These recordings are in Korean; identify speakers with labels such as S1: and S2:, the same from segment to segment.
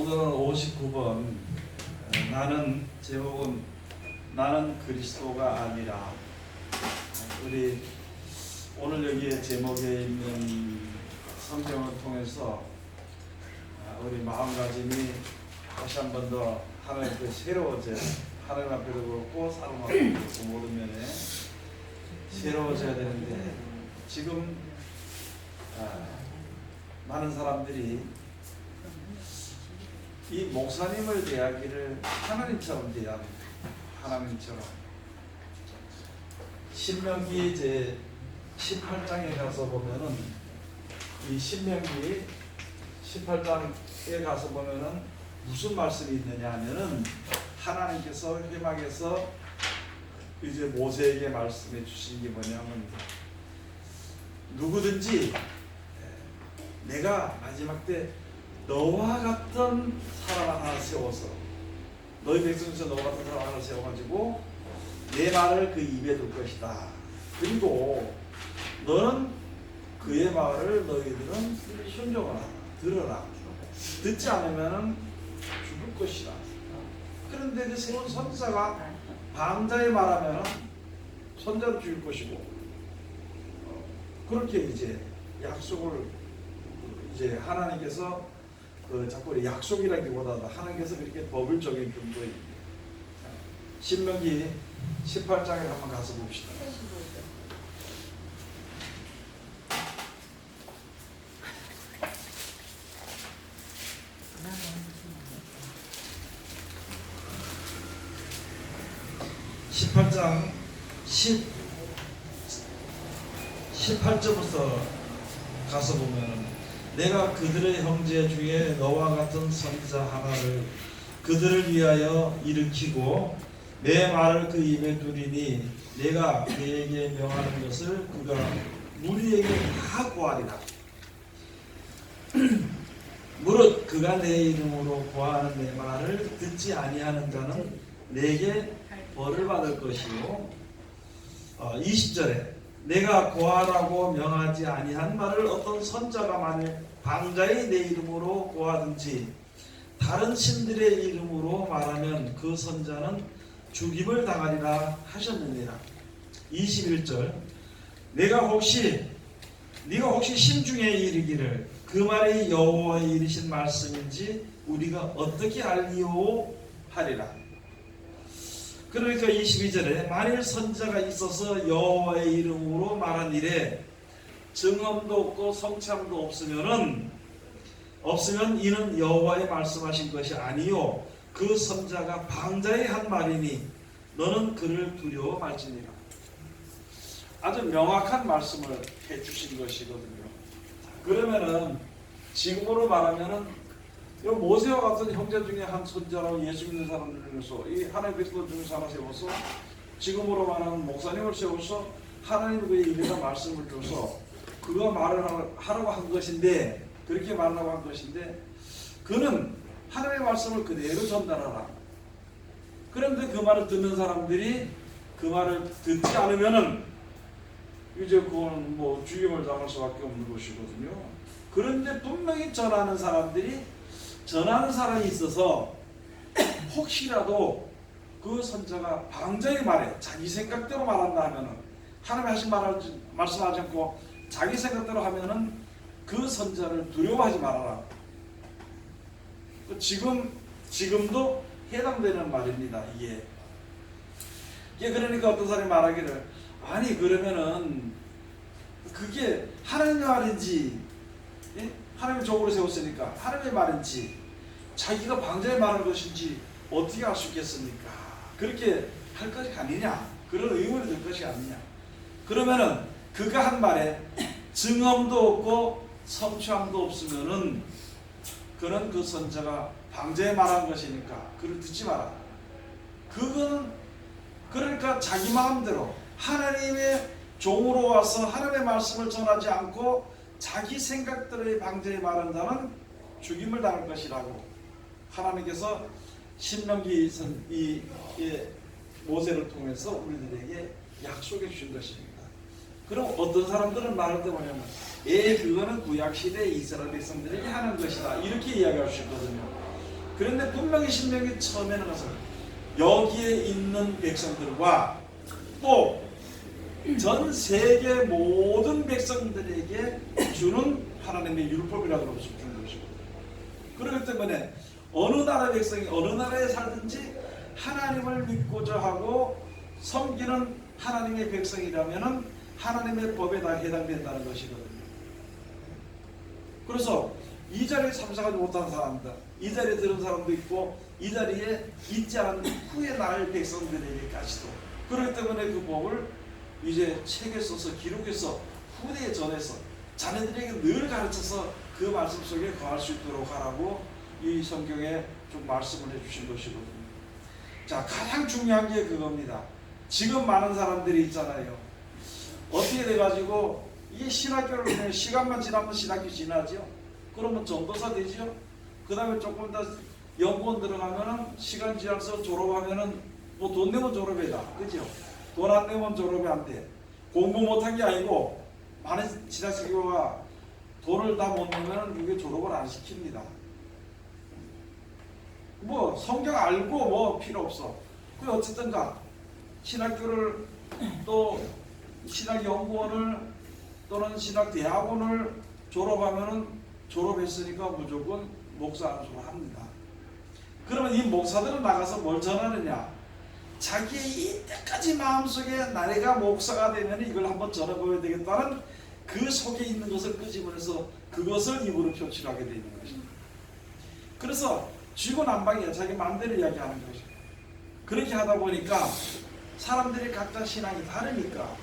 S1: 오늘은 59번 나는 제목은 나는 그리스도가 아니라. 우리 오늘 여기에 제목에 있는 성경을 통해서 우리 마음가짐이 다시 한 번 더 하나님 앞에 새로워져, 하나님 앞에도 그렇고 사람 앞에도 그렇고 모든 면에 새로워져야 되는데 지금 많은 사람들이 이 목사님을 대하기를 하나님처럼 대합니다. 하나님처럼. 신명기 제 18장에 가서 보면은 이 신명기 18장에 가서 보면은 무슨 말씀이 있느냐 하면은 하나님께서 회막에서 이제 모세에게 말씀해 주신 게 뭐냐면 누구든지 내가 마지막 때 너와 같은 사람 하나 세워서 너희 백성 중에서 너와 같은 사람 하나 세워가지고 내 말을 그 입에 둘 것이다. 그리고 너는 그의 말을 너희들은 순종하라. 들어라. 듣지 않으면 죽을 것이다. 그런데 그 세운 선지자가 방자에 말하면 선자를 죽일 것이고 그렇게 이제 약속을 이제 하나님께서 자꾸 약속이라기보다도 하나님께서 그렇게 법을적인 근거입니다. 신명기 18장에 한번 가서 봅시다. (18장) 18절부터 가서 보면 내가 그들의 형제 중에 너와 같은 선지자 하나를 그들을 위하여 일으키고 내 말을 그 입에 두리니 내가 그에게 명하는 것을 그가 무리에게 다 고하리라. 무릇 그가 내 이름으로 고하는 내 말을 듣지 아니하는 자는 내게 벌을 받을 것이요. 20절에 내가 고하라고 명하지 아니한 말을 어떤 선자가 만일 방자의 내 이름으로 고하든지 다른 신들의 이름으로 말하면 그 선자는 죽임을 당하리라 하셨느니라. 21절 네가 혹시 심중에 이르기를 그 말이 여호와의 이르신 말씀인지 우리가 어떻게 알리오 하리라. 그러니까 22절에 만일 선자가 있어서 여호와의 이름으로 말한 일에 증언도 없고 성참도 없으면 이는 여호와의 말씀하신 것이 아니요 그 선자가 방자의 한 말이니 너는 그를 두려워 말지니라. 아주 명확한 말씀을 해주신 것이거든요. 그러면은 지금으로 말하면은 모세와 같은 형제 중에 한 선자라고 예수 믿는 사람들 중에서 이 하나님 백성 중에서 하나 세워서 지금으로 말하는 목사님을 세워서 하나님 그의 입에다 말씀을 줘서 그가 말을 하라고 한 것인데 그렇게 말하라고 한 것인데 그는 하나님의 말씀을 그대로 전달하라. 그런데 그 말을 듣는 사람들이 그 말을 듣지 않으면은 이제 그건 뭐 죽임을 당할 수밖에 없는 것이거든요. 그런데 분명히 전하는 사람이 있어서 혹시라도 그 선자가 방자의 말에 자기 생각대로 말한다 하면은 하나님 하신 말씀하지 않고 자기 생각대로 하면은 그 선자를 두려워하지 말아라. 지금도 해당되는 말입니다. 이게 그러니까 어떤 사람이 말하기를 아니 그러면은 그게 하나님의 말인지 하나님의 종으로 세웠으니까 하나님의 말인지 자기가 방자에 말한 것인지 어떻게 알 수 있겠습니까? 그렇게 할 것이 아니냐? 그런 의문이 들 것이 아니냐? 그러면은 그가 한 말에 증언도 없고 성취함도 없으면은 그는 그 선자가 방자에 말한 것이니까 그를 듣지 마라. 그건 그러니까 자기 마음대로 하나님의 종으로 와서 하나님의 말씀을 전하지 않고 자기 생각대로의 방자에 말한 자는 죽임을 당할 것이라고 하나님께서 신명기 이 모세를 통해서 우리들에게 약속해 주신 것입니다. 그럼 어떤 사람들은 말할 때 뭐냐면 그거는 구약시대 이스라엘 백성들에게 하는 것이다 이렇게 이야기할 수 있거든요. 그런데 분명히 신명기 처음에는 가서 여기에 있는 백성들과 또 전 세계 모든 백성들에게 주는 하나님의 율법이라고 할 수 있는 것이고, 그렇기 때문에 어느 나라 백성이 어느 나라에 살든지 하나님을 믿고자 하고 섬기는 하나님의 백성이라면 하나님의 법에 다 해당된다는 것이거든요. 그래서 이 자리에 참석하지 못한 사람들, 이 자리에 들은 사람도 있고 이 자리에 있지 않은 후에 날 백성들에게까지도, 그렇기 때문에 그 법을 이제 책에 써서 기록해서 후대에 전해서 자네들에게 늘 가르쳐서 그 말씀 속에 거할 수 있도록 하라고 이 성경에 좀 말씀을 해주신 것이거든요. 자, 가장 중요한 게 그겁니다. 지금 많은 사람들이 있잖아요. 어떻게 돼가지고 이 신학교를 그냥 시간만 지나면 신학교 지나죠. 그러면 전도사 되죠. 그 다음에 조금 더 연구원 들어가면은 시간 지나서 졸업하면은 뭐 돈 내면 졸업이다, 그죠? 돈 안 내면 졸업이 안 돼. 공부 못한 게 아니고 많은 신학교가 돈을 다 못 내면 그게 졸업을 안 시킵니다. 뭐 성경 알고 뭐 필요 없어. 그 어쨌든가 신학교를 또 신학연구원을 또는 신학대학원을 졸업하면은 졸업했으니까 무조건 목사 안수를 합니다. 그러면 이 목사들은 나가서 뭘 전하느냐? 자기의 이때까지 마음속에 내가 목사가 되면 이걸 한번 전해보여야 되겠다는 그 속에 있는 것을 끄집어내서 그것을 입으로 표출하게 되는 것입니다. 그래서 쥐고난방이야. 자기 마음대로 이야기하는 것입니다. 그렇게 하다 보니까 사람들이 각자 신앙이 다르니까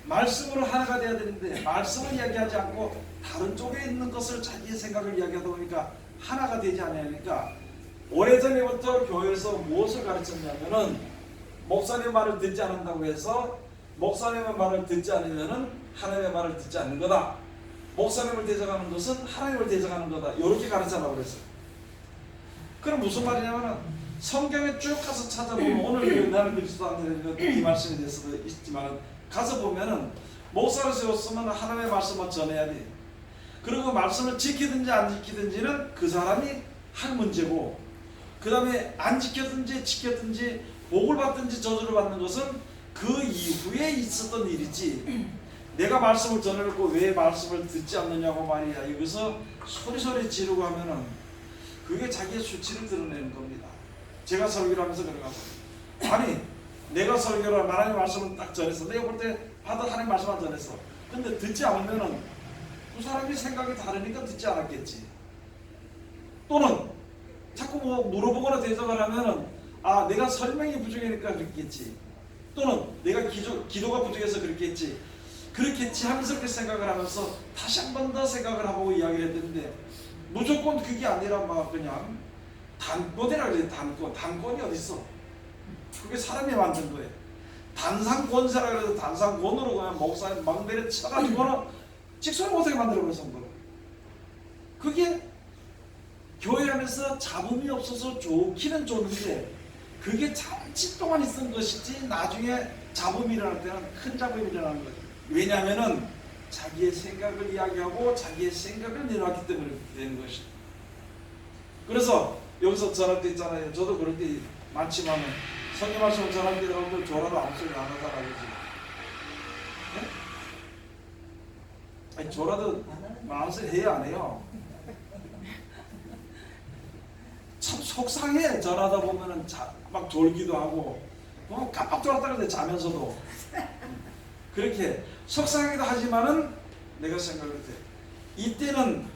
S1: 말씀으로 하나가 돼야 되는데 말씀을 이야기하지 않고 다른 쪽에 있는 것을 자기의 생각을 이야기하다 보니까 하나가 되지 않으니까 오래전부터 교회에서 무엇을 가르쳤냐면은 목사님의 말을 듣지 않는다고 해서 목사님의 말을 듣지 않으면은 하나님의 말을 듣지 않는 거다. 목사님을 대적하는 것은 하나님을 대적하는 거다. 이렇게 가르쳐라고 그랬어요. 그럼 무슨 말이냐면은 성경에 쭉 가서 찾아보면 오늘 나는 그리스도 안에 이 말씀에 대해서도 있지만 가서 보면은 목사를 세웠으면 하나님의 말씀을 전해야 돼. 그리고 그 말씀을 지키든지 안 지키든지는 그 사람이 할 문제고, 그 다음에 안 지켰든지 지켰든지 복을 받든지 저주를 받는 것은 그 이후에 있었던 일이지, 내가 말씀을 전해놓고 왜 말씀을 듣지 않느냐고 말이야. 여기서 소리소리 지르고 하면은 그게 자기의 수치를 드러내는 겁니다. 제가 설교를 하면서 그래가지고 아니 내가 설교를 하나님의 말씀을 딱 전했어. 내가 볼 때 받은 하나님의 말씀만 전했어. 근데 듣지 않으면은 그 사람이 생각이 다르니까 듣지 않았겠지. 또는 자꾸 뭐 물어보거나 대적을 하면은 아 내가 설명이 부족하니까 그랬겠지. 또는 내가 기도가 부족해서 그랬겠지. 그렇겠지 하면서 그렇게 생각을 하면서 다시 한 번 더 생각을 하고 이야기를 했는데 무조건 그게 아니라 막 그냥 단권이라 그래. 단권이 어딨어. 그게 사람이 만든 거예요. 단상권세라 그래서 단상권으로 그냥 목사님 막 내려쳐가지고는 직선을 못하게 만들어버려서 한 거예요. 그게 교회 안에서 잡음이 없어서 좋기는 좋은데 그게 잠시 동안 있던 것이지 나중에 잡음이 일어날 때는 큰 잡음이 일어나는 거예요. 왜냐하면은 자기의 생각을 이야기하고 자기의 생각을 내놓았기 때문에 되는 것이죠. 그래서 여기서 전할 때 있잖아요. 저도 그럴 때 많지만 성경 말씀을 전할 때 여러분들 졸아도 아무 소리 안 하잖아, 그지? 네? 아니 졸아도 아무 소리 해야 안 해요. 참 속상해. 전하다 보면은 막 졸기도 하고 뭐 깜빡 졸았다 그러는데 자면서도 그렇게 속상하기도 하지만은 내가 생각할 때 이때는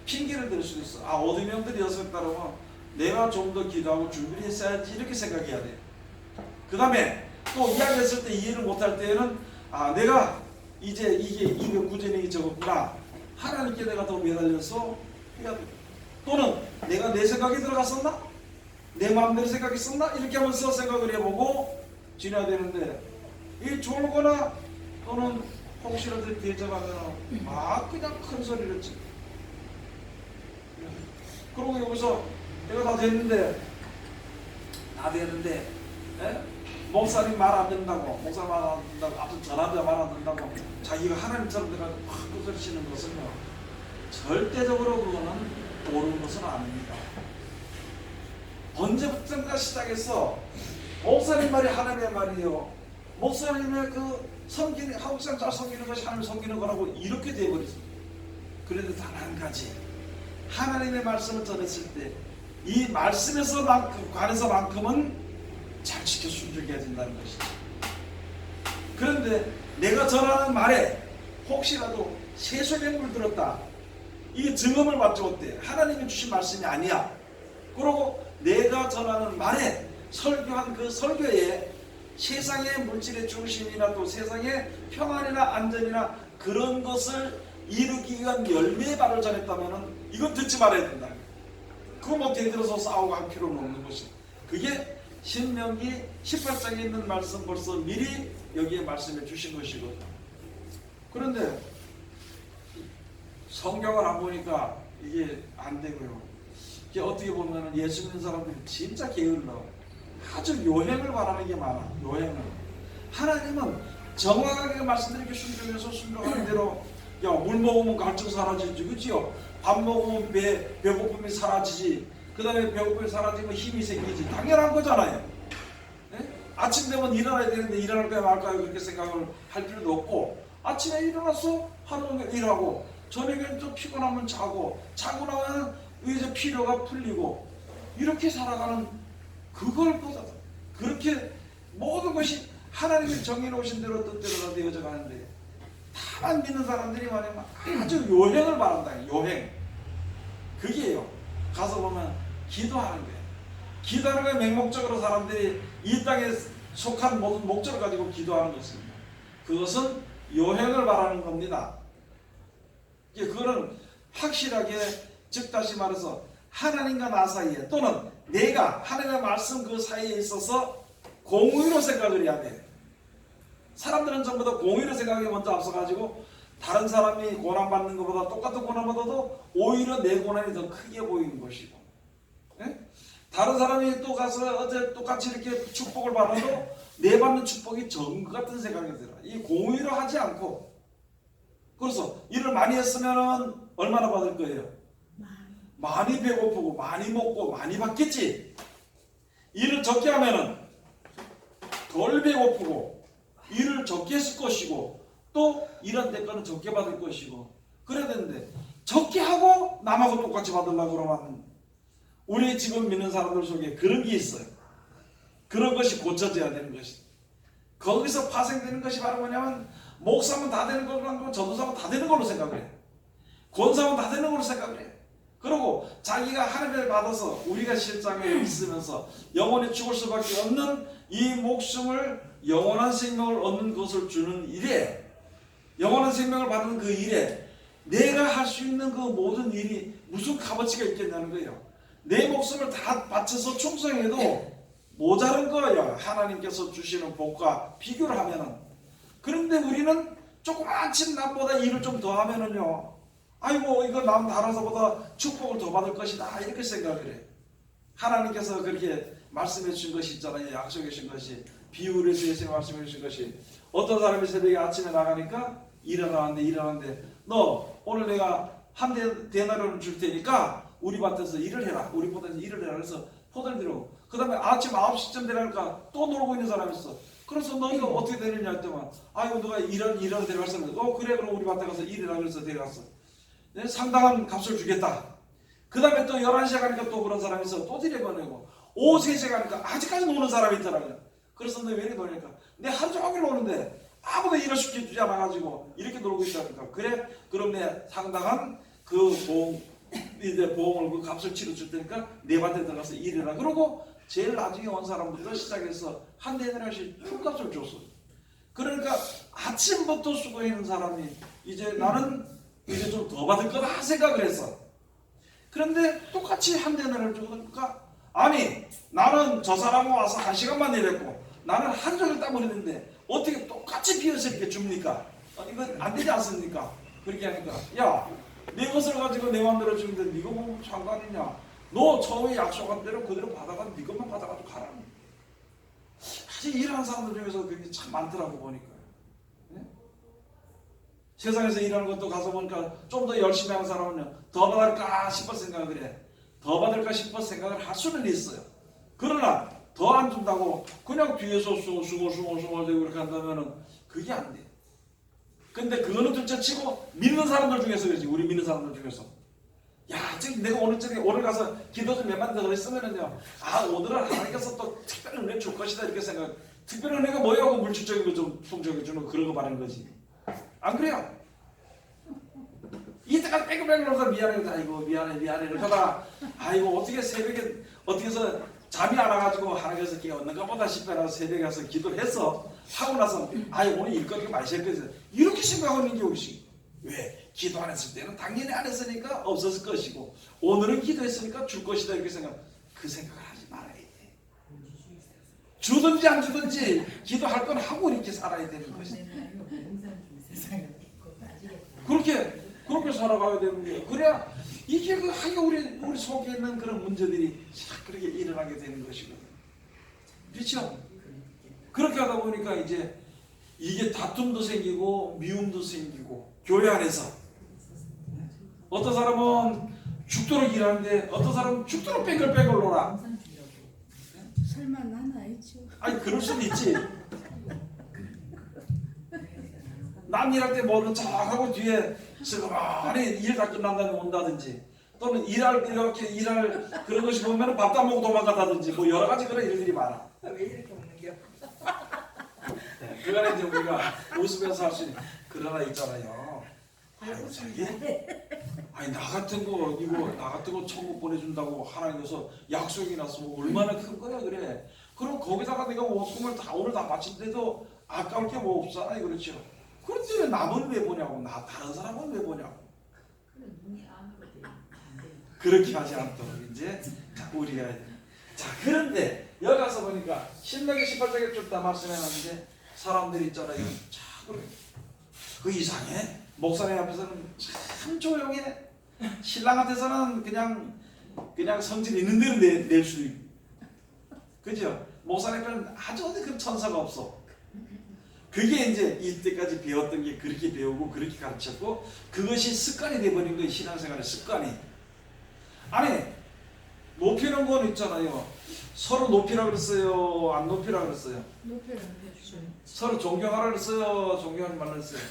S1: 핑계를 댈 수도 있어. 아 어둠의 영들이 여섯 따르면 내가 좀 더 기도하고 준비를 했어야지 이렇게 생각해야 돼. 그 다음에 또 이야기했을 때 이해를 못할 때에는 아 내가 이제 이게 209제명이 적었구나. 하나님께 내가 더 매달려서 해야 돼. 또는 내가 내 생각이 들어갔었나? 내 마음대로 생각했었나? 이렇게 하면서 생각을 해보고 지내야 되는데 이 졸거나 또는 혹시라도 대적하면 막 그냥 큰 소리를 치. 그러고 여기서 내가 다 됐는데 목사님 말 안 된다고, 목사 말 안 된다고, 앞서 전하자 말 안 된다고 자기가 하나님처럼 돼가지고 막 그걸 치는 것은요 절대적으로 그거는 옳은 것은 아닙니다. 언제부턴가 시작해서 목사님 말이 하나님의 말이요, 목사님의 그 섬기는, 한국 사람 잘 섬기는 것이 하나님 섬기는 거라고 이렇게 되어버렸어요. 그런데 단 한 가지, 하나님의 말씀을 전했을 때 이 말씀에서 관해서만큼은 잘 지켜 순종해야 된다는 것이죠. 그런데 내가 전하는 말에 혹시라도 세속에 물들었다, 이 증언을 받지 못해, 하나님이 주신 말씀이 아니야, 그러고 내가 전하는 말에, 설교한 그 설교에 세상의 물질의 중심이나 또 세상의 평안이나 안전이나 그런 것을 이루기 위한 열매의 말을 전했다면 이건 듣지 말아야 된다. 그거 뭐 대들어서 싸우고 할 필요는 없는 것이, 그게 신명기 18장에 있는 말씀 벌써 미리 여기에 말씀해 주신 것이거든. 그런데 성경을 안 보니까 이게 안 되고요. 이게 어떻게 보면 예수 믿는 사람들이 진짜 게을러, 아주 요행을 바라는 게 많아. 요행을. 하나님은 정확하게 말씀드리게 순종해서 순종하는 대로, 야, 물 먹으면 갈증 사라지지, 그치요? 밥 먹으면 배고픔이 사라지지, 그 다음에 배고픔이 사라지면 힘이 생기지, 당연한 거잖아요. 네? 아침 되면 일어나야 되는데 일어날까요 말까요 그렇게 생각을 할 필요도 없고, 아침에 일어나서 하루 종일 일하고, 저녁에 좀 피곤하면 자고 나면 이제 피로가 풀리고, 이렇게 살아가는, 그걸 보다 그렇게 모든 것이 하나님이 정해놓으신 대로 뜻대로 다 되어져 가는데, 다만 믿는 사람들이 말하면 아주 요행을 바란다. 요행. 그게요, 가서 보면 기도하는 거예요. 기도하는 게 맹목적으로 사람들이 이 땅에 속한 모든 목적을 가지고 기도하는 것입니다. 그것은 요행을 바라는 겁니다. 그거는 확실하게, 즉 다시 말해서 하나님과 나 사이에, 또는 내가 하나님의 말씀 그 사이에 있어서 공의로 생각을 해야 돼. 사람들은 전부 다 공의로 생각이 먼저 앞서가지고 다른 사람이 고난받는 것보다, 똑같은 고난받아도 오히려 내 고난이 더 크게 보이는 것이고, 예? 다른 사람이 또 가서 어제 똑같이 이렇게 축복을 받아도 내 받는 축복이 적은 것 같은 생각이 들어. 이 공의로 하지 않고. 그래서 일을 많이 했으면 얼마나 받을 거예요? 많이 배고프고 많이 먹고 많이 받겠지. 일을 적게 하면은 덜 배고프고 일을 적게 했을 것이고, 또 일한 대가는 적게 받을 것이고, 그래야 되는데 적게 하고 남하고 똑같이 받으려고 그러면, 우리 지금 믿는 사람들 속에 그런 게 있어요. 그런 것이 고쳐져야 되는 것이. 거기서 파생되는 것이 바로 뭐냐면, 목사면 다 되는 걸로 하고 전도사면 다 되는 걸로 생각을 해. 권사면 다 되는 걸로 생각을 해. 그리고 자기가 하늘을 받아서 우리가 실장에 있으면서 영원히 죽을 수밖에 없는 이 목숨을, 영원한 생명을 얻는 것을 주는 일에, 영원한 생명을 받는 그 일에 내가 할 수 있는 그 모든 일이 무슨 값어치가 있겠냐는 거예요. 내 목숨을 다 바쳐서 충성해도 모자른 거예요, 하나님께서 주시는 복과 비교를 하면은. 그런데 우리는 조그만친 남보다 일을 좀 더 하면은요, 아이고 이거 남 다라서보다 축복을 더 받을 것이다, 이렇게 생각을 해. 하나님께서 그렇게 말씀해 주신 것이 있잖아요. 약속해 주신 것이, 비유를 통해서 말씀해 주신 것이, 어떤 사람이 새벽에 아침에 나가니까 일어나는데 너 오늘 내가 한 데나리온을 줄 테니까 우리 밭에서 일을 해라, 우리 밭에서 일을 해라. 그래서 포도를 들고, 그 다음에 아침 9시쯤 되니까 또 놀고 있는 사람이 있어. 그래서 너 이거 어떻게 되느냐 했더만, 아이고 너가 일하러 데려갔어. 그래, 그럼 우리 밭에 가서 일해라. 그래서 데려갔어. 네, 상당한 값을 주겠다. 그 다음에 또 11시에 가니까 또 그런 사람이 있어. 또 데려보내고, 오후 3시에 가니까 아직까지 노는 사람이 있더라고요. 그래서 너 왜 이렇게 노니까, 내 하루 종일 노는데 아무도 일을 시켜주지 않아가지고 이렇게 놀고 있다니까. 그래, 그럼 내 상당한 그 보험을, 그 값을 치러줄 테니까 내 밭에 들어가서 일해라. 그러고 제일 나중에 온 사람부터 시작해서 한 대나리씩 풀값을 줬어. 그러니까 아침부터 수고했는 사람이 이제 나는 이제 좀 더 받을 거다 생각을 했어. 그런데 똑같이 한 대나리를 주니까, 아니 나는 저 사람 와서 1시간만 일했고 나는 하루 종일 땀 흘리는데 어떻게 똑같이 비어서 이렇게 줍니까? 이건 안 되지 않습니까? 그렇게 하니까, 야, 내 것을 가지고 내 맘대로 주는데 네가 뭐 상관이냐? 너 처음에 약속한 대로 그대로 받아가, 네 것만 받아가지고 가라. 사실 일하는 사람들 중에서 그게 참 많더라고 보니까. 네? 세상에서 일하는 것도 가서 보니까 좀 더 열심히 하는 사람은요, 더 받을까 싶어 생각을 해. 더 받을까 싶어 생각을 할 수는 있어요. 그러나 더 안 준다고 그냥 뒤에서 수고수고 이렇게 한다면은 그게 안 돼. 근데 그거는 둘째 치고 믿는 사람들 중에서 그러지. 우리 믿는 사람들 중에서 야, 저기 내가 오늘 가서 기도 좀 몇만 더 했으면은요, 아, 오늘은 하나님께서 또 특별한 은혜 줄 것이다 이렇게 생각. 특별한 은혜가 뭐야 하고 물질적인 거 좀 풍족해 주는 그런 거 말하는 거지. 안 그래요? 이때까지 뺑글뺑글 놀다 미안해, 아이고 미안해 이렇게 하다가 아이고 어떻게 새벽에 어떻게 해서 잠이 안 와가지고 하나님께서 깨웠는가 보다 싶어서 새벽에 가서 기도를 했어. 하고 나서 아이고 오늘 일거리가 많이 생겼어. 이렇게 생각하는 게 옳지. 왜? 기도 안 했을 때는 당연히 안 했으니까 없었을 것이고 오늘은 기도했으니까 줄 것이다 이렇게 생각. 그 생각을 하지 말아야 돼. 주든지 안 주든지 기도할 건 하고 이렇게 살아야 되는 것이. 그렇게 살아가야 되는 거예요. 그래야 이게 우리 속에 있는 그런 문제들이 그렇게 일어나게 되는 것이거든요. 그렇죠? 그렇게 하다 보니까 이제 이게 다툼도 생기고 미움도 생기고 교회 안에서 어떤 사람은 죽도록 일하는데 어떤 사람은 죽도록 뺑글뺑글 놀아.
S2: 설마 나는 아니죠.
S1: 아니 그럴 수도 있지. 남 일할 때 뭐는 쫙 하고 뒤에 슬그머니 일 다 끝난 다음에 온다든지 또는 일할 그런 것이 보면 밥도 안 먹고 도망간다든지 뭐 여러 가지 그런 일들이 많아.
S2: 왜 이렇게 먹는겨?
S1: 네, 그거는 이제 우리가 웃으면서 할 수 있는 그러나 있잖아요. 아이고 자기 아니 나 같은 거 천국 보내준다고 하나님께서 약속이 났으면 얼마나 큰 거야 그래. 그럼 거기다가 내가 목숨을 다 오늘 다 바친데도 아까울 게 뭐 없잖아요. 그렇죠. 그런데 왜 남은 왜 보냐고 다른 사람은 왜 보냐고. 그렇게 하지 않도록 이제 우리가 자 그런데 여기 가서 보니까 신명기 18장에 좀 다 말씀해놨는데 사람들이 있잖아요. 참 그 이상해. 목사님 앞에서는 참 조용해. 신랑한테서는 그냥 성질 있는 대로 낼 수 있고. 그죠? 목사님은 아주 어디 그 천사가 없어. 그게 이제 이때까지 배웠던 게 그렇게 배우고 그렇게 가르쳤고 그것이 습관이 돼버린 거예요. 신앙생활의 습관이. 아니 높이는 건 있잖아요. 서로 높이라 그랬어요? 안 높이라 그랬어요?
S2: 높여라 해주죠.
S1: 서로 존경하라 그랬어요? 존경하지 말라 그랬어요?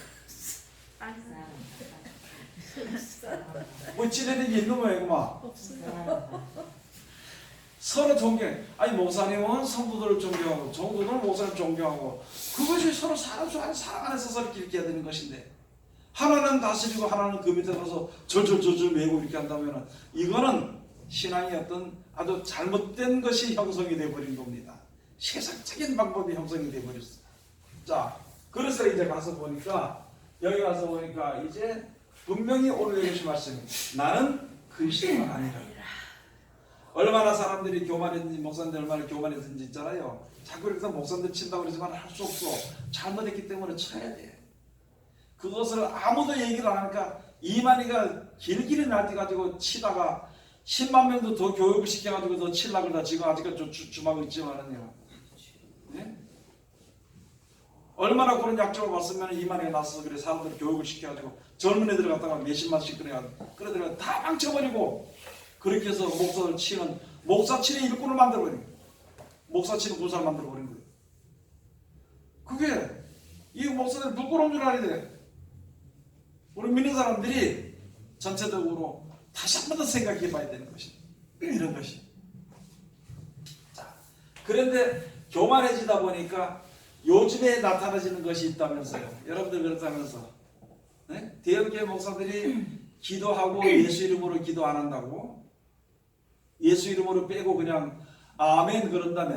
S1: 뭐 찌르는 게 있는 거야 이거 막.
S2: 없어요.
S1: 서로 존경. 아니 목사님은 성도들을 존경하고 성도들은 목사님 존경하고 그것이 서로 사람 안에서 서로 이렇게 해야 되는 것인데 하나는 다스리고 하나는 그 밑에 가서 절절절절 매고 이렇게 한다면 이거는 신앙의 어떤 아주 잘못된 것이 형성이 되어버린 겁니다. 세상적인 방법이 형성이 되어버렸어. 자 그래서 이제 가서 보니까 여기 가서 보니까 이제 분명히 오늘 여기서 말씀이 나는 그리스도가 아니라. 얼마나 사람들이 교만했는지 목사님들 얼마나 교만했는지 있잖아요. 자꾸 이렇게 목사님들 친다고 그러지만 할 수 없어. 잘못했기 때문에 쳐야 돼. 그것을 아무도 얘기를 안 하니까 이만희가 길길이 날뛰가지고 치다가 10만 명도 더 교육을 시켜가지고 더 치려고 다 지금 아직까지 주막을 있지만은요. 네? 얼마나 그런 약점을 봤으면 이만희가 나서서 그래 사람들 교육을 시켜가지고 젊은 애들 갖다가 몇십만씩 그래가지고 다 망쳐버리고 그렇게 해서 목사를 치는 목사 치는 일꾼을 만들어버린 거예요. 목사 치는 군사를 만들어버린 거예요. 그게 이 목사들 부끄러운 줄 알아야 돼. 우리 믿는 사람들이 전체적으로 다시 한 번 더 생각해 봐야 되는 것이 이런 것이. 자, 그런데 교만해지다 보니까 요즘에 나타나지는 것이 있다면서요. 여러분들 그렇다면서 네? 대형교회 목사들이 기도하고 예수 이름으로 기도 안 한다고 예수 이름으로 빼고 그냥 아멘 그런다며.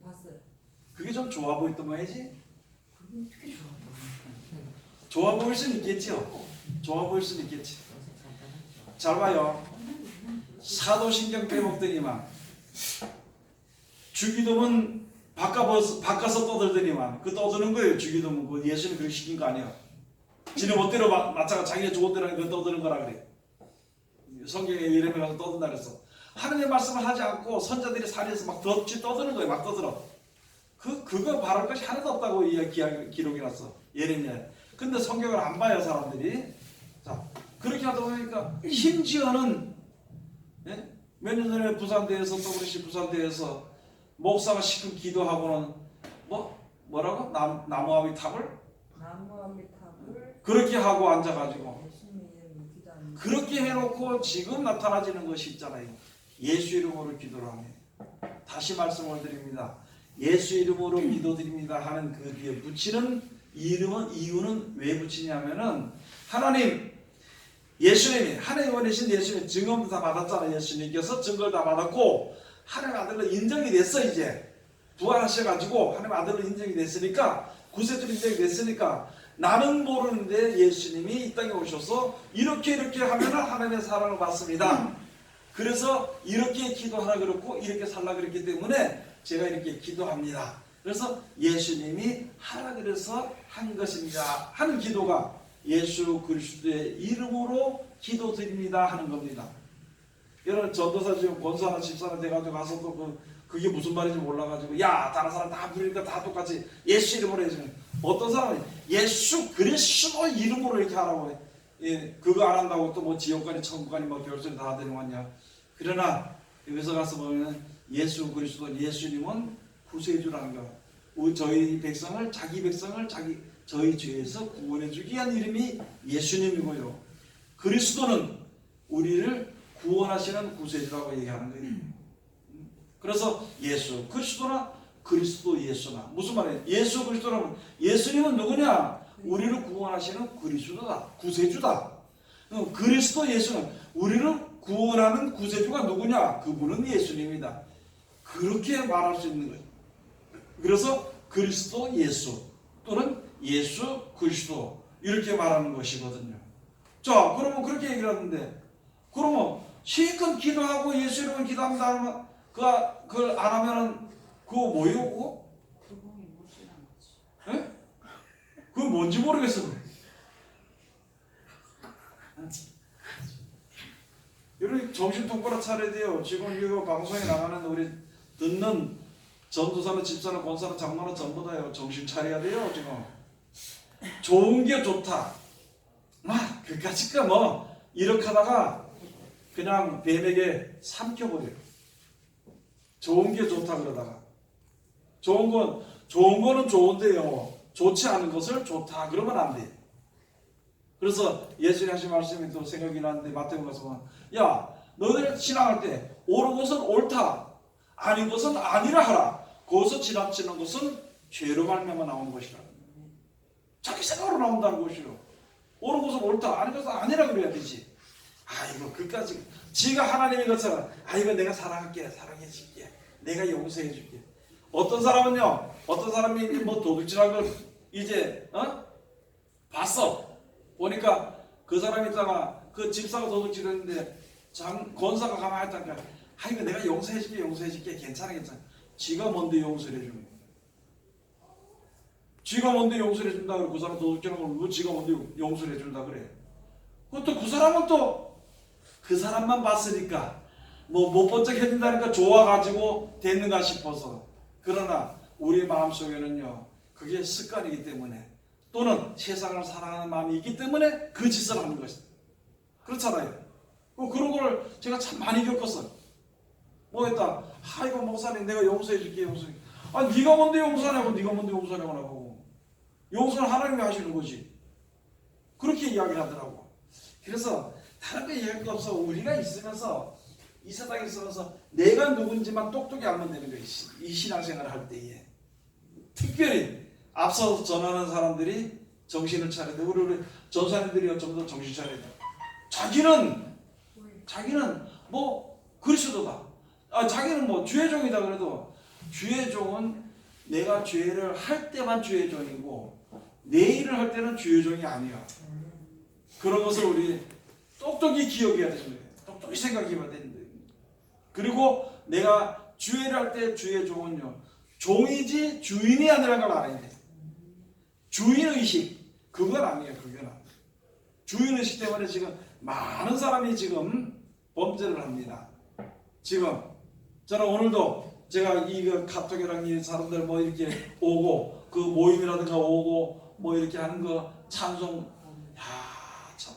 S2: 봤어요.
S1: 그게 좀 좋아 보였던 모양이지? 좋아 보일 수는 있겠죠. 좋아 보일 수는 있겠지. 잘 봐요. 사도신경 빼먹더니만 주기도문 바꿔서 떠들더니만 그 떠드는 거예요. 주기도문 그 예수님 그렇게 시킨 거 아니야. 지네 멋대로 맞자가 자기가 좋은 대로 그 떠드는 거라 그래. 성경에 이름에 가서 떠든다 그랬어. 하느님의 말씀을 하지 않고 선자들이 사리에서 막 떠드는 거예요. 막 떠들어. 그거 바랄 것이 하나도 없다고 기록이 났어. 예레미야에. 근데 성경을 안 봐요 사람들이. 자 그렇게 하다 보니까 심지어는 몇 년 전에 부산대에서 WC 부산대에서 목사가 시큼 기도하고는 뭐라고? 나무아비 탑을
S2: 나무아미 탑을
S1: 그렇게 하고 앉아가지고
S2: 예수님 이름으로 기도합니다.
S1: 그렇게 해놓고 지금 나타나지는 것이 있잖아요. 예수 이름으로 기도를 하네. 다시 말씀을 드립니다. 예수 이름으로 기도드립니다 하는 그 뒤에 붙이는 이유는 왜 붙이냐면은 하나님 예수님이 하나님 원하신 예수님 증언도 다 받았잖아요. 예수님께서 증거를 다 받았고 하나님 아들로 인정이 됐어. 이제 부활하셔가지고 하나님 아들로 인정이 됐으니까 구세주로 인정이 됐으니까 나는 모르는데 예수님이 이 땅에 오셔서 이렇게 하면은 하나님의 사랑을 받습니다. 그래서 이렇게 기도하라 그렇고 이렇게 살라 그랬기 때문에 제가 이렇게 기도합니다. 그래서 예수님이 하라 그래서 한 것입니다 하는 기도가 예수 그리스도의 이름으로 기도드립니다 하는 겁니다. 여러분 전도사 지금 권사나 집사나 돼가지고 가서 또 그게 무슨 말인지 몰라가지고 야 다른 사람 다 부르니까 다 똑같이 예수 이름으로 해주면 어떤 사람은 예수 그리스도 이름으로 이렇게 하라고 해. 예, 그거 안 한다고 또 뭐 지옥가니 천국가니 뭐 별소리 다 되는 거냐. 그러나 여기서 가서 보면 예수 그리스도 예수님은 구세주라는 거. 저희 백성을 자기 백성을 저희 죄에서 구원해주기 위한 이름이 예수님이고요. 그리스도는 우리를 구원하시는 구세주라고 얘기하는 거예요. 그래서 예수 그리스도나 그리스도 예수나 무슨 말이에요? 예수 그리스도라면 예수님은 누구냐? 우리를 구원하시는 그리스도다. 구세주다. 그리스도 예수는 우리를 구원하는 구세주가 누구냐? 그분은 예수님이다. 그렇게 말할 수 있는 거예요. 그래서 그리스도 예수 또는 예수 그리스도 이렇게 말하는 것이거든요. 자, 그러면 그렇게 얘기를 하는데 그러면 실컷 기도하고 예수 이름으로 기도합니다 하면 그걸 안 하면은 그거 뭐예요? 그거?
S2: 그분이 무엇이라는 거지?
S1: 예? 그거 뭔지 모르겠어. 여러분 정신 똑바로 차려야 돼요. 지금 이거 방송에 나가는 우리 듣는 전도사는 집사는 권사는 장로는 전부 다요. 정신 차려야 돼요. 지금 좋은 게 좋다. 막 그까짓 뭐 이렇게 하다가 그냥 뱀에게 삼켜버려요. 좋은 게 좋다 그러다가 좋은 거는 좋은데요. 좋지 않은 것을 좋다 그러면 안 돼. 그래서 예수님 하신 말씀이 또 생각이 나는데 마태복음 가서 보면 야 너희들 신앙할 때 옳은 것은 옳다 아닌 것은 아니라 하라. 거기서 지나치는 것은 죄로 말미암아 나오는 것이라. 자기 생각으로 나온다는 것이요. 옳은 것은 옳다 아닌 것은 아니라 그래야 되지. 아이고 그까지 지가 하나님인 것처럼 아이고 내가 사랑할게 사랑해줄게 내가 용서해줄게. 어떤 사람은요 어떤 사람이 뭐 도둑질한 걸 이제 봤어. 보니까 그 사람이 있다가 그 집사가 도둑질했는데 권사가 가만히 있다니까 아이고 내가 용서해줄게 괜찮아. 지가 뭔데 용서를 해주는 거야. 지가 뭔데 용서를 해준다 그래. 그 사람 도둑질한 걸 지가 뭔데 용서를 해준다 그래. 그것도 그 사람은 또 그 사람만 봤으니까 뭐 못 본 척 해준다니까 좋아가지고 됐는가 싶어서. 그러나 우리 마음속에는요 그게 습관이기 때문에 또는 세상을 사랑하는 마음이 있기 때문에 그 짓을 하는 것이다. 그렇잖아요. 그런 걸 제가 참 많이 겪었어요. 뭐 했다. 아이고 목사님 내가 용서해줄게 용서해. 아니 네가 뭔데 용서하냐고 네가 뭔데 용서하냐고 나보고. 용서는 하나님이 하시는 거지. 그렇게 이야기를 하더라고. 그래서 다른 거 얘기할 거 없어. 우리가 있으면서 이 세상에 있으면서 내가 누군지만 똑똑히 알면 되는 거예요. 이 신앙생활을 할 때에. 특별히 앞서 전하는 사람들이 정신을 차려야 돼. 우리 전사님들이 좀 더 정신 차려야 돼. 자기는 뭐 그리스도다. 자기는 뭐 주의 종이다 그래도 주의 종은 내가 죄를 할 때만 주의 종이고 내 일을 할 때는 주의 종이 아니야. 그런 것을 우리 똑똑히 기억해야 되는 거예요. 똑똑히 생각해야 되는 거예요. 그리고 내가 주의를 할 때 주의 종은요 종이지 주인이 아니라는 걸 알아야 돼. 주인의식 그건 아니에요. 그건 아니에요. 주인의식 때문에 지금 많은 사람이 지금 범죄를 합니다. 지금 저는 오늘도 제가 이 카톡이랑 이 사람들 뭐 이렇게 오고 그 모임이라든가 오고 뭐 이렇게 하는 거 찬송 야 참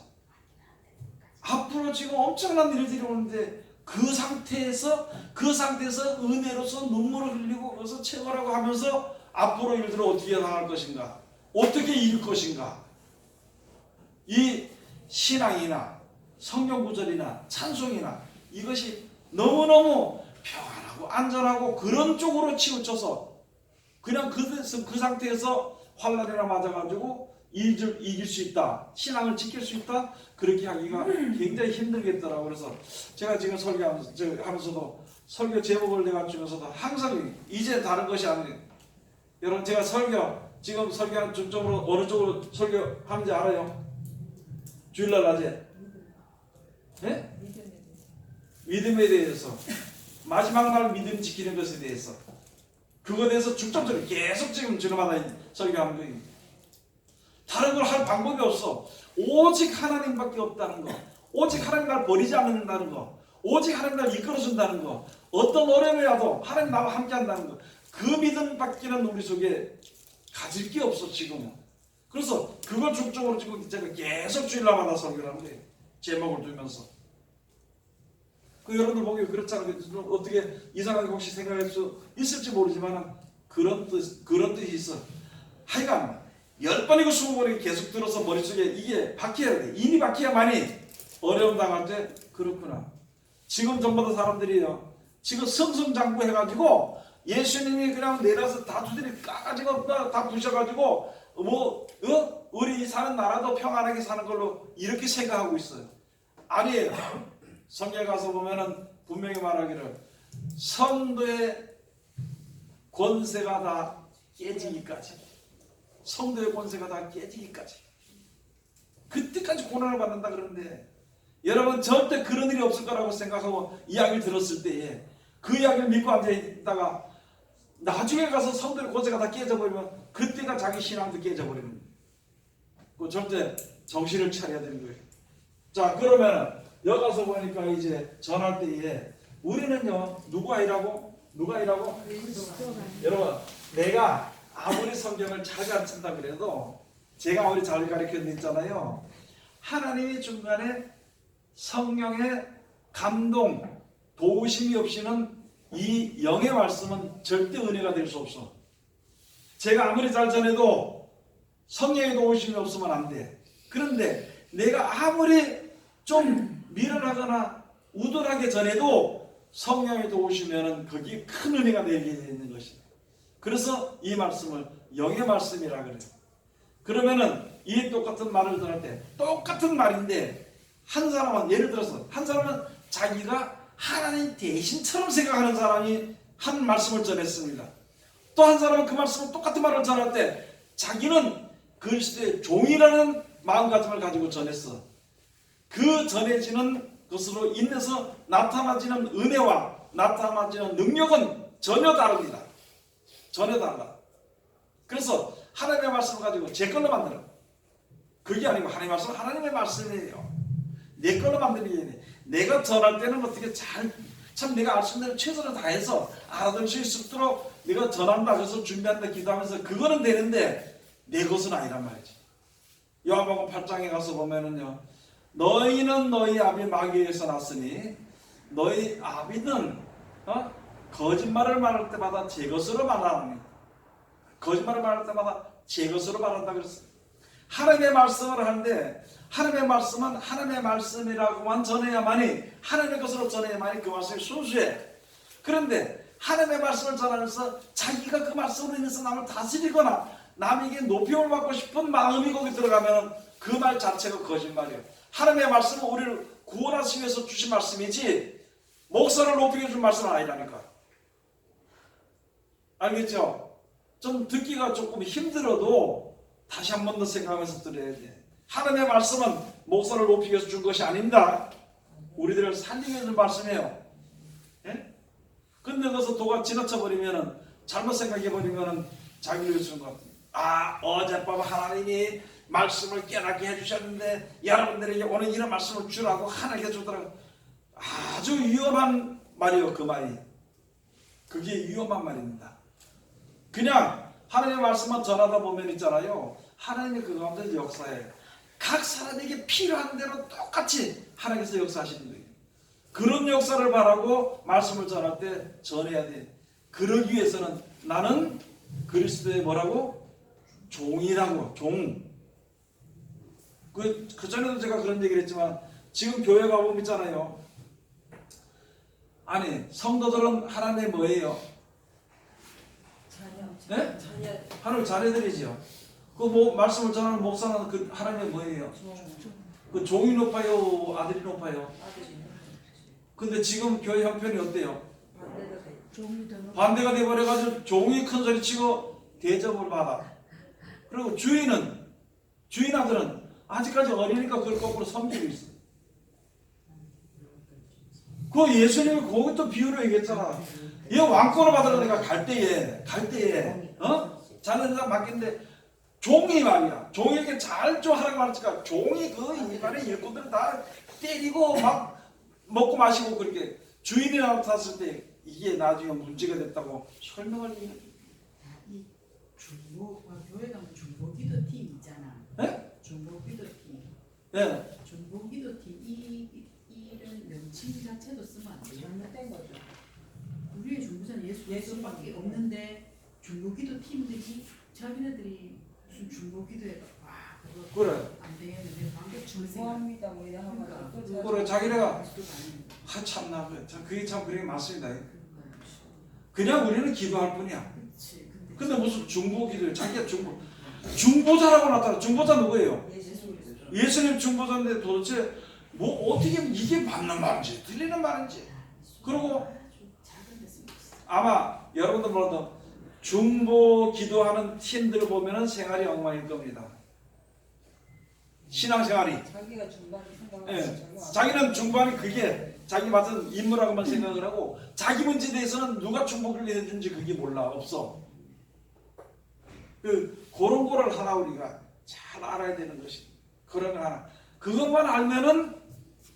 S1: 앞으로 지금 엄청난 일들이 오는데 그 상태에서 은혜로서 눈물을 흘리고 그래서 채워라고 하면서 앞으로 일들을 어떻게 나갈 것인가, 어떻게 이길 것인가. 이 신앙이나 성경 구절이나 찬송이나 이것이 너무너무 평안하고 안전하고 그런 쪽으로 치우쳐서 그냥 그 상태에서 환란이나 맞아가지고 이길 수 있다, 신앙을 지킬 수 있다, 그렇게 하기가 굉장히 힘들겠더라고요. 그래서 제가 지금 설교하면서도 설교 제목을 내가 주면서도 항상 이제 다른 것이 아니에요. 여러분, 제가 지금 설교하는 중점으로 어느 쪽으로 설교하는지 알아요? 주일날 낮에 네? 믿음에 대해서, 마지막 날 믿음 지키는 것에 대해서, 그거에 대해서 중점적으로 계속 지금 주마다 설교하는 거예요. 다른 걸 할 방법이 없어. 오직 하나님밖에 없다는 거, 오직 하나님 날 버리지 않는다는 거, 오직 하나님 날 이끌어준다는 거, 어떤 어려움이 와도 하나님 나와 함께 한다는 거, 그 믿음밖에는 우리 속에 가질 게 없어 지금은. 그래서 그걸 중점으로 지금 제가 계속 주일날마다 설교를 하는 거예요. 제목을 두면서. 그 여러분들 보기에 그렇잖아요. 어떻게 이상하게 혹시 생각할 수 있을지 모르지만 그런 뜻이 있어. 하여간 10번이고 20번이고 계속 들어서 머릿속에 이게 박혀야 돼. 인이 박혀야만이 어려움 당할 때 그렇구나. 지금 전부 다 사람들이요, 지금 승승장구 해가지고 예수님이 그냥 내려서 다 두드리 까가지고 다 부셔가지고 우리 사는 나라도 평안하게 사는 걸로 이렇게 생각하고 있어요. 아니에요. 성경에 가서 보면은 분명히 말하기를 성도의 권세가 다 깨지기까지, 성도의 권세가 다 깨지기까지, 그때까지 고난을 받는다 그러는데, 여러분 절대 그런 일이 없을 거라고 생각하고 이야기를 들었을 때에 그 이야기를 믿고 앉아있다가 나중에 가서 성도의 권세가 다 깨져버리면 그때가 자기 신앙도 깨져버리는 거예요. 그 절대 정신을 차려야 되는 거예요. 자, 그러면 여기 가서 보니까 이제 전할 때에 우리는요, 누가 일하고? 여러분, 내가 아무리 성경을 잘 가르친다 그래도, 제가 아무리 잘 가르쳤잖아요, 하나님이 중간에 성령의 감동, 도우심이 없이는 이 영의 말씀은 절대 은혜가 될 수 없어. 제가 아무리 잘 전해도 성령의 도우심이 없으면 안 돼. 그런데 내가 아무리 좀 미련하거나 우둔하게 전해도 성령의 도우시면은 거기에 큰 은혜가 되게 있는 것이다. 그래서 이 말씀을 영의 말씀이라 그래요. 그러면은 이 똑같은 말을 전할 때 똑같은 말인데, 한 사람은, 예를 들어서 한 사람은 자기가 하나님 대신처럼 생각하는 사람이 한 말씀을 전했습니다. 또 한 사람은 그 말씀을, 똑같은 말을 전할 때 자기는 그리스도의 종이라는 마음가짐을 가지고 전했어. 그 전해지는 것으로 인해서 나타나지는 은혜와 나타나지는 능력은 전혀 다릅니다. 전혀 달라. 그래서 하나님의 말씀을 가지고 제 걸로 만들어. 그게 아니고 하나님의 말씀은 하나님의 말씀이에요. 내 걸로 만드는 게 아니에요. 내가 전할 때는 어떻게 참 내가 알 수 있는 대로 최선을 다해서 알아들 수 있도록 내가 전한다, 그래서 준비한다, 기도하면서 그거는 되는데 내 것은 아니란 말이지. 요한복음 8장에 가서 보면은요, 너희는 너희 아비 마귀에서 났으니 너희 아비는 거짓말을 말할 때마다 제 것으로 말합니다. 거짓말을 말할 때마다 제 것으로 말한다 그랬어요. 하나님의 말씀을 하는데 하나님의 말씀은 하나님의 말씀이라고만 전해야만이, 하나님의 것으로 전해야만이 그 말씀이 순수해. 그런데 하나님의 말씀을 전하면서 자기가 그 말씀으로 인해서 남을 다스리거나 남에게 높임을 받고 싶은 마음이 거기 들어가면 그 말 자체가 거짓말이에요. 하나님의 말씀은 우리를 구원하시기 위해서 주신 말씀이지 목사를 높이게 준 말씀은 아니라니까. 알겠죠? 좀 듣기가 조금 힘들어도 다시 한 번 더 생각하면서 들어야 돼. 하나님의 말씀은 목사를 높이기 위해서 준 것이 아닙니다. 우리들을 살리기 위해서 준 말씀이에요. 예? 근데 거기서 도가 지나쳐버리면, 잘못 생각해버리면 자기를 위해서 준 것 같아요. 어젯밤 하나님이 말씀을 깨닫게 해주셨는데 여러분들에게 오늘 이런 말씀을 주라고 하나님께 주더라고요. 아주 위험한 말이에요. 그 말이. 그게 위험한 말입니다. 그냥 하나님의 말씀만 전하다 보면 있잖아요, 하나님이 그 가운데 역사해요. 각 사람에게 필요한 대로 똑같이 하나님께서 역사하시는 거예요. 그런 역사를 바라고 말씀을 전할 때 전해야 돼. 그러기 위해서는 나는 그리스도의 뭐라고? 종이라고. 종. 그전에도 제가 그런 얘기를 했지만 지금 교회 가보면 있잖아요. 아니 성도들은 하나님의 뭐예요?
S2: 자녀.
S1: 네?
S2: 자녀.
S1: 하나님 자녀들이죠. 그 뭐 말씀을 전하는 목사는 그 하나님의 뭐예요? 그 종이 높아요, 아들이 높아요.
S2: 아들이.
S1: 근데 지금 교회 형편이 어때요?
S2: 반대가 돼.
S1: 반대가 돼버려가지고 종이 큰 소리 치고 대접을 받아. 그리고 주인 아들은 아직까지 어리니까 그걸 거꾸로 섬기고 있어. 그 예수님이 그것도 비유로 얘기했잖아. 얘 왕권을 받으려니까 갈 때에 자네들랑 맡겼는데 종이 말이야. 종에게 잘 좀 하라고 말했으니까 종이 그 일반의 일꾼들을 다 때리고 막 먹고 마시고 그렇게 주인이 나타났을 때 이게 나중에 문제가 됐다고 설명을 해요.
S3: 이 교회 가면 중보기도 팀 있잖아.
S1: 네?
S3: 중보기도 팀.
S1: 네.
S3: 중보기도 팀 이런 명칭 자체도 쓰면 안 돼요.
S2: 잘못된 거죠.
S3: 우리의 중보자는 예수밖에 없는데 중보기도 팀들이 자기네들이 무슨 중보기도에 와 그거
S1: 그래.
S3: 안 되겠는데 방금 중생.
S2: 구합니다 뭐 이래 하면 또
S1: 그래 자기네가 참나 그게 참 그게 맞습니다. 그냥 우리는 기도할 뿐이야.
S3: 그렇지.
S1: 근데 무슨 중보기도예요? 자기가 중보자라고 나타나. 중보자 누구예요?
S2: 예수.
S1: 예수님 중보자인데 도대체 뭐 어떻게 이게 맞는 말인지 틀리는 말인지. 그리고
S3: 작은 데서
S1: 아마 여러분들 몰라도 중보 기도하는 팀들을 보면은 생활이 엉망일 겁니다. 신앙생활이.
S2: 자기가 중반에 생각하는
S1: 예. 자기는 중반이 그게 자기 맡은 임무라고만 생각을 하고 자기 문제에 대해서는 누가 중보를 해준지 그게 몰라. 없어. 그런 거를 하나 우리가 잘 알아야 되는 것이 그런 거 하나. 그것만 알면은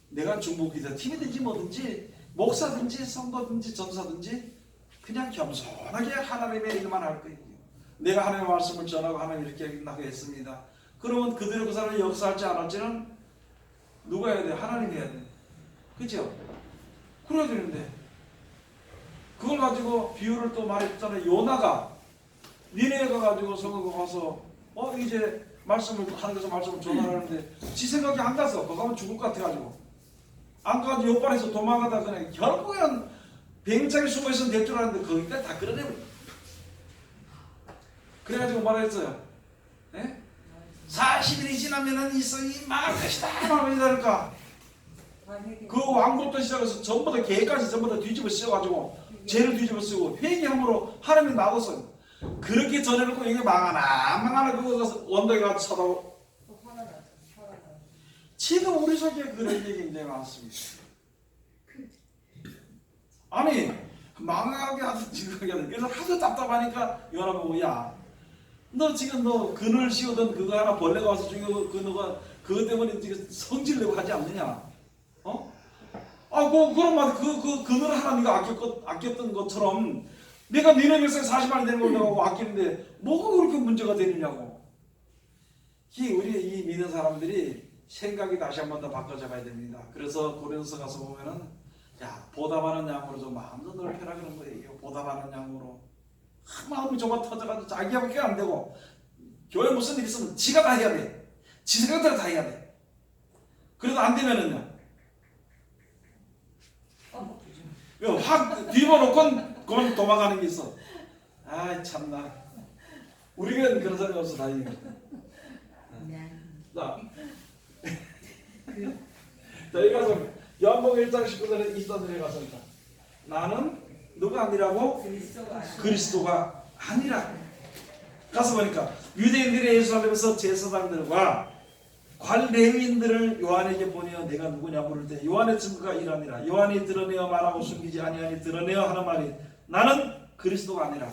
S1: 내가 중보기도 팀이든지 뭐든지 목사든지 성도든지 전사든지 그냥 겸손하게 하나님의 일만 할 거예요. 내가 하나님의 말씀을 전하고 하나님 이렇게 나가겠습니다. 그러면 그대로 그 사람이 역사할지 안 할지는 누가 해야 돼? 하나님이 해야 돼. 그죠? 그래야 되는데 그걸 가지고 비유를 또 말했잖아요. 요나가 니네가 가지고 성읍에 가서 이제 말씀을 하늘에서 말씀을 전하라는데 지 생각이 안 갔어. 거기 가면 죽을 것 같아가지고 안 가가지고 옆반에서 도망가다 그냥 결국에는 뱅창에 숨어있으면 될 줄 알았는데 거기까지 다 끌어내버려. 그래가지고 말했어요. 네? 40일이 지나면은 이 성이 망할 것이다. 말하니까 그 왕부터 시작해서 전부 다 계획까지 전부 다 뒤집어 씌워가지고 죄를 뒤집어 쓰고 회개함으로 하나님이 나왔어요. 그렇게 전해놓고 이게 망하나 안 망하나 그거 원덕에 가서 쳐다보고
S2: 화가 나죠.
S1: 지금 우리 속에 그런 얘기 굉장히 많습니다. 아니 망하게 하든 지금 하든 그래서 하도 답답하니까 요나 보고 너 지금 너 그늘 씌우던 그거 하나 벌레가 와서 죽이고 그 너가 그것 때문에 지금 성질 내고 하지 않느냐? 그런 말 그 그늘 하나 네가 아꼈던 것처럼 내가 니네 백성이 40만이 되는 걸 내가 아끼는데 뭐가 그렇게 문제가 되느냐고. 우리 이 믿는 사람들이 생각이 다시 한 번 더 바꿔잡아야 됩니다. 그래서 고린도서 가서 보면은 보답하는 양으로 좀 마음도 넓혀라 그런 거예요. 보답하는 양으로. 마음이 좁아 터져가지고 자기밖에 안 되고 교회 무슨 일 있으면 지가 다 해야 돼. 지 생각대로 다 해야 돼. 그래도 안 되면은요. 확 뒤집어놓고 그만 도망가는 게 있어. 참나. 우리는 그런 사람이 없어 다행이야. 자, 여기 가서 요한복음 1장 19절에 이사들에 가서 나는 누가 아니라고? 그리스도가 아니라. 가서 보니까 유대인들이 예루살렘에서 제사장들과 관례인들을 요한에게 보내어 내가 누구냐 물을 때 요한의 증거가 이러니라. 요한이 드러내어 말하고 숨기지 아니하니 드러내어 하는 말이 나는 그리스도가 아니라.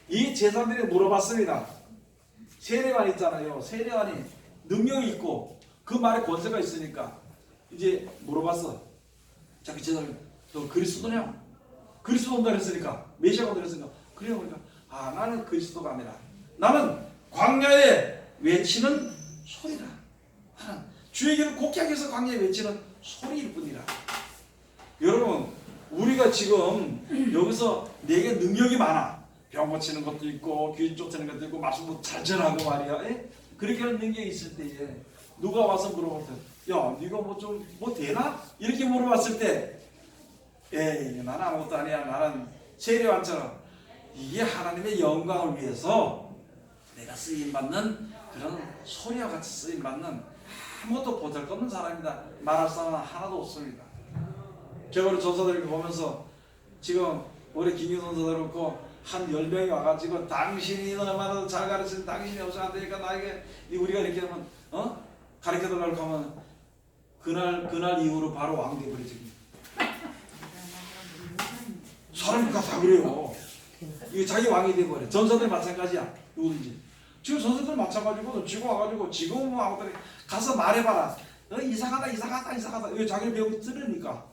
S1: 이 제사장들이 물어봤습니다. 세례관 있잖아요. 세례관이 능력이 있고 그 말에 권세가 있으니까 이제 물어봤어. 자, 그 제사장이 너 그리스도냐? 그리스도 온다 그랬으니까 메시아가 온다 그랬으니까 그래요. 그러니까 나는 그리스도가 아니라 나는 광야에 외치는 소리라. 주의 길을 곡하게 해서 광야에 외치는 소리일 뿐이라. 지금 여기서 내게 능력이 많아. 병 고치는 것도 있고 귀 쫓는 것도 있고 말씀도 잘 전하고 말이야. 에? 그렇게 하는 능력이 있을 때에 누가 와서 물어볼 때, 야, 네가 뭐 되나? 이렇게 물어봤을 때, 에이, 나는 아무것도 아니야. 나는 세례관처럼 이게 하나님의 영광을 위해서 내가 쓰임 받는 그런 소리와 같이 쓰임 받는 아무것도 보잘것없는 사람이다. 말할 사람은 하나도 없습니다. 제가 우리 전사들 보면서 지금 우리 김유선 선사들 그렇고 한 10명이 와가지고 당신이 얼마나 잘 가르치는 당신이 없으면 안 되니까 나에게 우리가 이렇게 하면 가르쳐 달라고 하면 그날 이후로 바로 왕 돼버리지. 사람이니까 다 그래요. 이게 자기 왕이 돼버려. 전사들 마찬가지야. 누구든지. 지금 전사들 마찬가지고 지금 와가지고 지금 뭐 아무튼 가서 말해봐라. 이상하다. 왜 자기를 배우고 들으니까.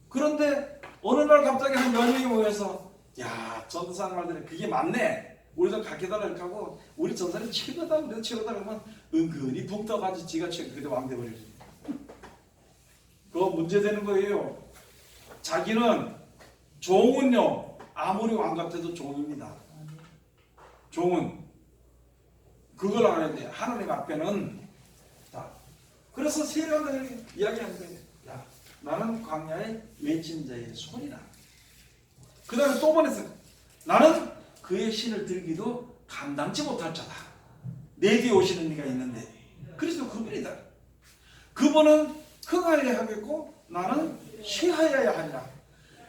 S1: 그런데 어느 날 갑자기 한 10명이 모여서 야, 전사 말들은 그게 맞네. 우리 좀 가르쳐달라 이렇게 하고 우리 전사는 최고다. 우리도 최고다 그러면 은근히 붕 떠가지고 지가 최고. 그때 왕 돼버리지. 그거 문제되는 거예요. 자기는 종은요 아무리 왕 같아도 종입니다. 종은 그걸 알아야 돼. 하나님 앞에는 자, 그래서 세례관들이 이야기하는 거예요. 야, 나는 광야의 외친 자의 손이다. 그 다음에 또 보냈어요. 나는 그의 신을 들기도 감당치 못할 자다. 내 뒤에 오시는 이가 있는데 그래서 그분이다. 그분은 흥하여야 하겠고 나는 쉬하여야 하리라.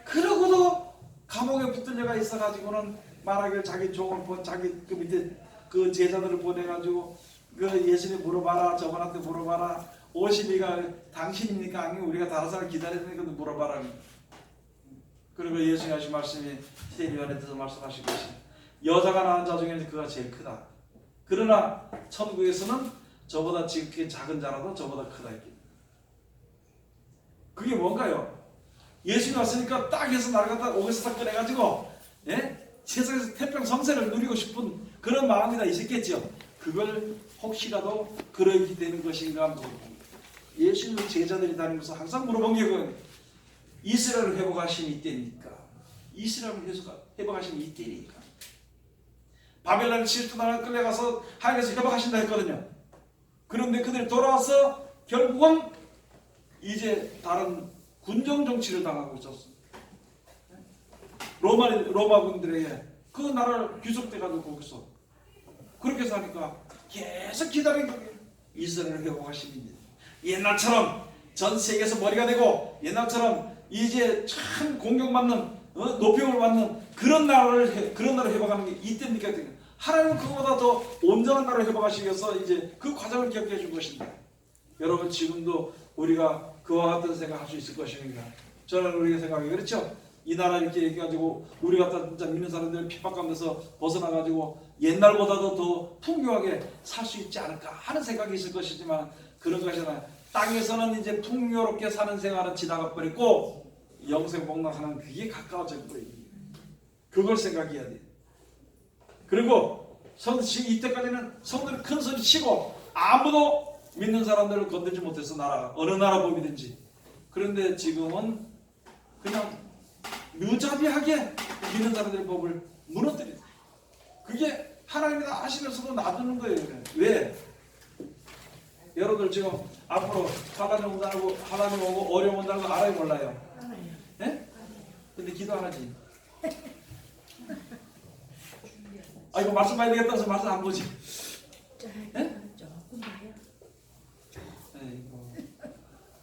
S1: 그러고도 감옥에 붙들 자가 있어가지고는 말하길 자기 종을 자기 그 밑에 그 제자들을 보내가지고 그 예수님 물어봐라. 저분한테 물어봐라. 50이가 당신입니까? 아니면 우리가 다른 사람 기다리는 것도 물어봐라. 그리고 예수님 하신 말씀이 세례요한에서 말씀하신 것이 여자가 낳은 자 중에 그가 제일 크다. 그러나 천국에서는 저보다 지극히 작은 자라도 저보다 크다. 그게 뭔가요? 예수님 왔으니까 딱 해서 나를 갖다 옥에서 딱 꺼내가지고 세상에서 태평성세를 누리고 싶은 그런 마음이 다 있었겠죠. 그걸 혹시라도 그러기 되는 것인가 물어봅니다. 예수님의 제자들이 다니면서 항상 물어본 게 이스라엘을 회복하심이 이때니까. 이스라엘을 회복하심이 이때니까. 바벨론 실투나라 끌려가서 하나님께서 회복하신다 했거든요. 그런데 그들이 돌아와서 결국은 이제 다른 군정 정치를 당하고 있었습니다. 로마 군들에게 그 나라를 귀속돼가지고 거기서 그렇게 사니까 계속 기다리는 거예요. 이스라엘을 회복하심입니다. 옛날처럼 전 세계에서 머리가 되고 옛날처럼 이제 참 공격받는 높임을 받는 그런 나라를 회복하는 게 이때입니까? 하나님은 그거보다 더 온전한 나라를 회복하시기 위해서 이제 그 과정을 겪게 해준 것입니다. 여러분 지금도 우리가 그와 같은 생각할 수 있을 것입니다. 저는 우리가 생각이 그렇죠. 이 나라 이렇게 얘기해가지고 우리 같은 진짜 믿는 사람들 핍박감에서 벗어나가지고 옛날보다도 더 풍요하게 살 수 있지 않을까 하는 생각이 있을 것이지만 그런 것이 아니라 땅에서는 이제 풍요롭게 사는 생활은 지나가 버렸고 영생복락하는 그게 가까워져 버립니다. 그걸 생각해야 돼. 그리고 이때까지는 성들이 큰 소리 치고 아무도 믿는 사람들을 건들지 못해서 어느 나라 법이든지. 그런데 지금은 그냥 무자비하게 믿는 사람들의 법을 무너뜨리는. 그게 하나님이 다 하시면서도 놔두는 거예요. 왜? 여러분들 지금 앞으로 하나님 오고 어려움 온다는 거 알아요 몰라요? 예? 근데 기도 안 하지. 아 이거 말씀 봐야 되겠다 해서 말씀 안 보지. 예?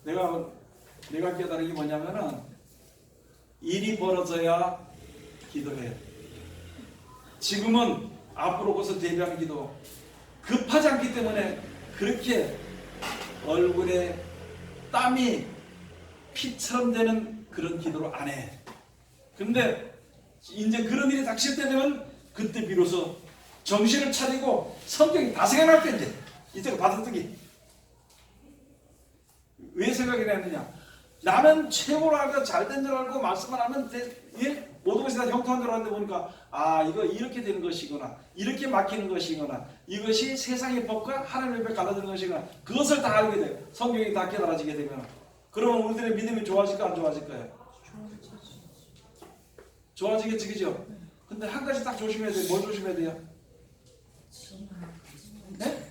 S1: 내가 깨달은 게 뭐냐면은 일이 벌어져야 기도해요. 지금은 앞으로 것을 대비하는 기도 급하지 않기 때문에 그렇게 얼굴에 땀이 피처럼 되는 그런 기도를 안 해. 근데 이제 그런 일이 닥칠 때 되면 그때 비로소 정신을 차리고 성경이 다 생각날 때 이때가 받아쓰기. 왜 생각이 나느냐? 나는 최고로 알고 잘된 줄 알고 말씀을 하면 모든 것이 다 형통한 줄 알았는데 보니까 이거 이렇게 되는 것이구나, 이렇게 막히는 것이구나, 이것이 세상의 법과 하나님의 법에 갈라지는 것이구나, 그것을 다 알게 돼요. 성경이 다 깨달아지게 되면. 그러면 우리들의 믿음이 좋아질까 안 좋아질까요? 좋아지겠지, 그죠? 근데 한 가지 딱 조심해야 돼. 뭐 조심해야 돼요? 네?